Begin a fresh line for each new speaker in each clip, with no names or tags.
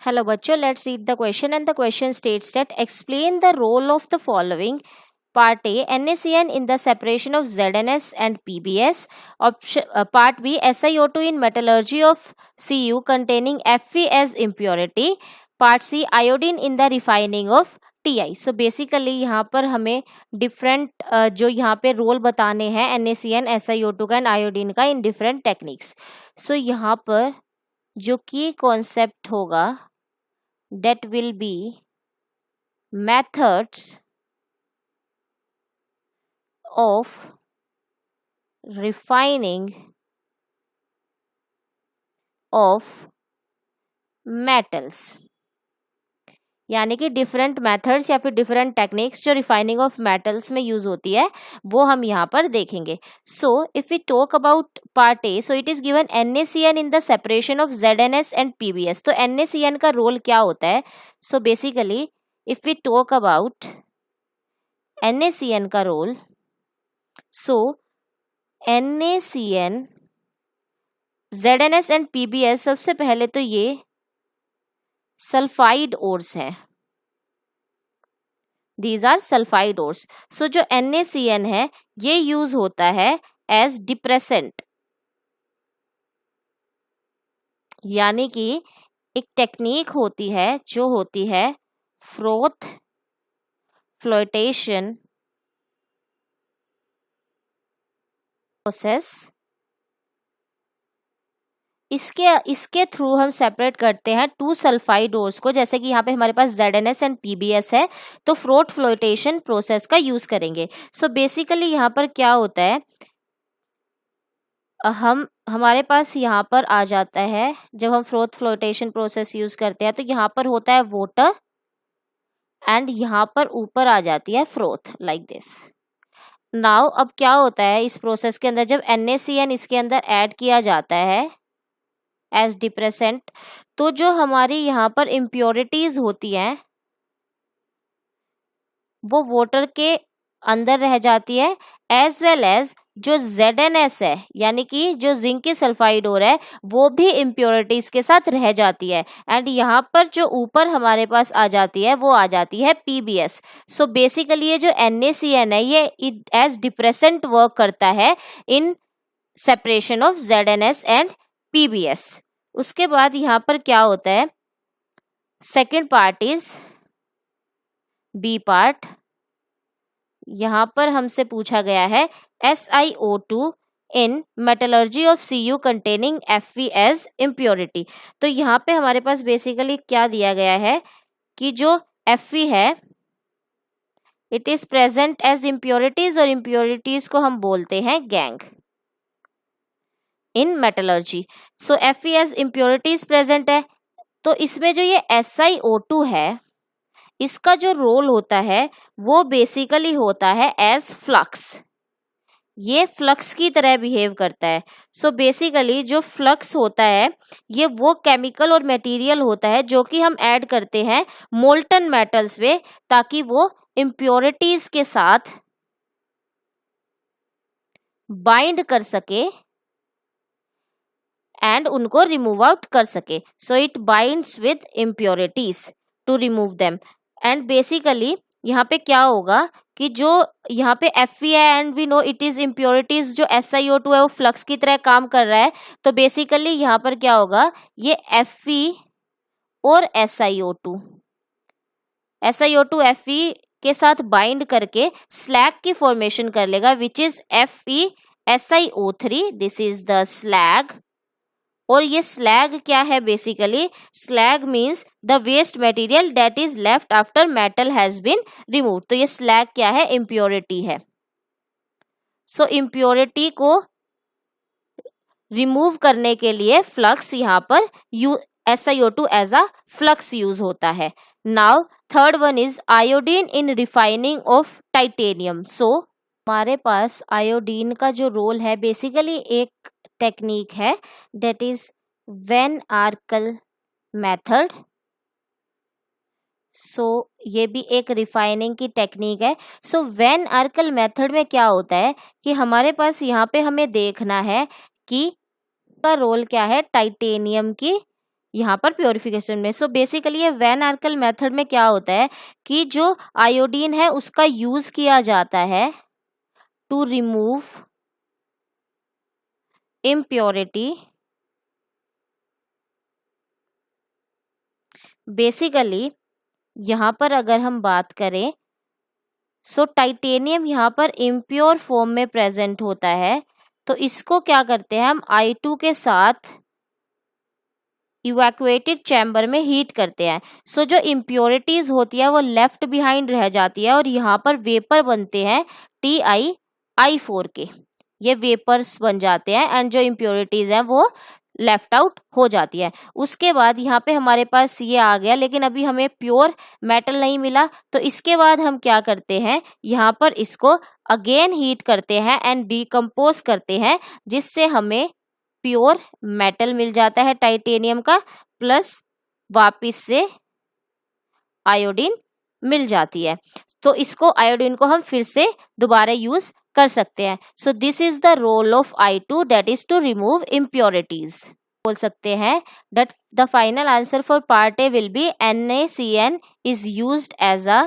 Hello बच्चों, let's read the question and the question states that explain the role of the following. Part A, NaCN in the separation of ZnS and PbS. Part B, SiO2 in metallurgy of Cu containing Fe as impurity. Part C, iodine in the refining of Ti. So basically यहाँ पर हमें different जो यहाँ पे role बताने हैं NaCN, SiO2 का and iodine का इन डिफरेंट टेक्निक्स. सो यहाँ पर जो की कॉन्सेप्ट होगा that will be methods of refining of metals, यानी कि डिफरेंट मेथड्स या फिर डिफरेंट टेक्निक्स जो रिफाइनिंग ऑफ मेटल्स में यूज होती है वो हम यहाँ पर देखेंगे. So if we talk about part A, so it is given NaCN in the separation of ZnS and PbS. तो NaCN का रोल क्या होता है? So basically if we talk about NaCN का role, so NaCN, ZnS and PbS, सबसे पहले तो ये सल्फाइड ओर्स है. These are sulphide ores. सो जो NaCN है ये यूज होता है एज डिप्रेसेंट, यानी कि एक टेक्निक होती है जो होती है फ्रोथ फ्लोटेशन प्रोसेस. इसके थ्रू हम सेपरेट करते हैं टू सल्फाइड ओर्स को. जैसे कि यहाँ पे हमारे पास ZnS एंड PbS है तो फ्रोथ फ्लोटेशन प्रोसेस का यूज करेंगे. सो बेसिकली यहाँ पर क्या होता है, हमारे पास यहाँ पर आ जाता है जब हम फ्रोथ फ्लोटेशन प्रोसेस यूज करते हैं तो यहाँ पर होता है वाटर एंड यहाँ पर ऊपर आ जाती है फ्रोथ लाइक दिस. नाउ अब क्या होता है इस प्रोसेस के अंदर, जब NaCN इसके अंदर ऐड किया जाता है एज डिप्रेसेंट, तो जो हमारी यहाँ पर इम्प्योरिटीज होती हैं वो वाटर के अंदर रह जाती है, एज वेल एज जो ZnS है यानी कि जो जिंक की सल्फाइड ओर है वो भी इम्प्योरिटीज के साथ रह जाती है. एंड यहाँ पर जो ऊपर हमारे पास आ जाती है वो आ जाती है PbS. सो बेसिकली ये जो NaCN है ये एज डिप्रेसेंट वर्क करता है in separation of ZnS and PbS. उसके बाद यहाँ पर क्या होता है, second part is B part. यहाँ पर हमसे पूछा गया है SiO2 in metallurgy of Cu containing Fe as impurity. तो यहाँ पे हमारे पास बेसिकली क्या दिया गया है कि जो Fe है it is present as impurities और इम्प्योरिटीज को हम बोलते हैं gangue in metallurgy. So Fe as impurities present है. तो इसमें जो ये SiO2 है इसका जो रोल होता है वो बेसिकली होता है एज फ्लक्स. ये फ्लक्स की तरह बिहेव करता है. सो बेसिकली जो फ्लक्स होता है ये वो केमिकल और मटेरियल होता है जो कि हम ऐड करते हैं मोल्टन मेटल्स में ताकि वो इम्प्योरिटीज के साथ बाइंड कर सके एंड उनको रिमूव आउट कर सके. So it binds with impurities to remove them. And basically यहाँ पे क्या होगा कि जो यहाँ पे Fe है and we know it is impurities, जो SiO2 है वो फ्लक्स की तरह काम कर रहा है. तो बेसिकली यहाँ पर क्या होगा, ये Fe और SiO2 Fe के साथ बाइंड करके स्लैग की फॉर्मेशन कर लेगा which is FeSiO3. This is the slag. और ये स्लैग क्या है, basically slag means the waste material that is left after metal has been remove. तो ये स्लैग क्या है, इम्प्योरिटी है. सो इम्प्योरिटी को रिमूव करने के लिए फ्लक्स यहाँ पर SiO2 as a flux use होता है. Now third one is iodine in refining of titanium. So हमारे पास आयोडीन का जो रोल है बेसिकली एक टेक्निक है दैट इज वेन आर्कल मेथड. सो ये भी एक रिफाइनिंग की टेक्निक है. सो वेन आर्कल मेथड में क्या होता है कि हमारे पास यहाँ पे हमें देखना है कि का रोल क्या है टाइटेनियम की यहाँ पर प्योरिफिकेशन में। सो बेसिकली ये वैन आर्कल मेथड में क्या होता है कि जो आयोडीन है उसका यूज किया जाता है टू रिमूव इम्प्योरिटी। बेसिकली यहाँ पर अगर हम बात करें, सो टाइटेनियम यहाँ पर इम्प्योर फॉर्म में प्रेजेंट होता है, तो इसको क्या करते हैं हम I2 के साथ इवैक्यूएटेड चैम्बर में हीट करते हैं। सो जो इम्प्योरिटीज होती है वो लेफ्ट बिहाइंड रह जाती है और यहाँ पर वेपर बनते हैं TiI4 के, ये वेपर्स बन जाते हैं एंड जो इम्प्योरिटीज हैं वो लेफ्ट आउट हो जाती है। उसके बाद यहाँ पे हमारे पास ये आ गया, लेकिन अभी हमें प्योर मेटल नहीं मिला, तो इसके बाद हम क्या करते हैं, यहाँ पर इसको अगेन हीट करते हैं एंड डिकम्पोज करते हैं, जिससे हमें प्योर मेटल मिल जाता है टाइटेनियम का, प्लस वापिस से आयोडीन मिल जाती है। तो इसको आयोडीन को हम फिर से दोबारा यूज कर सकते हैं। So this is the role of I2, that is to remove impurities. बोल सकते हैं that the final answer for part A will be NaCN is used as a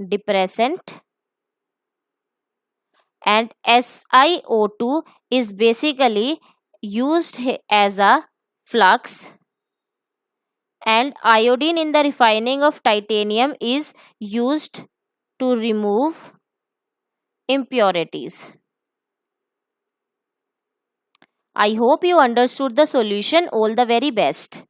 depressant and SiO2 is basically used as a flux, and iodine in the refining of titanium is used to remove impurities. I hope you understood the solution. All the very best.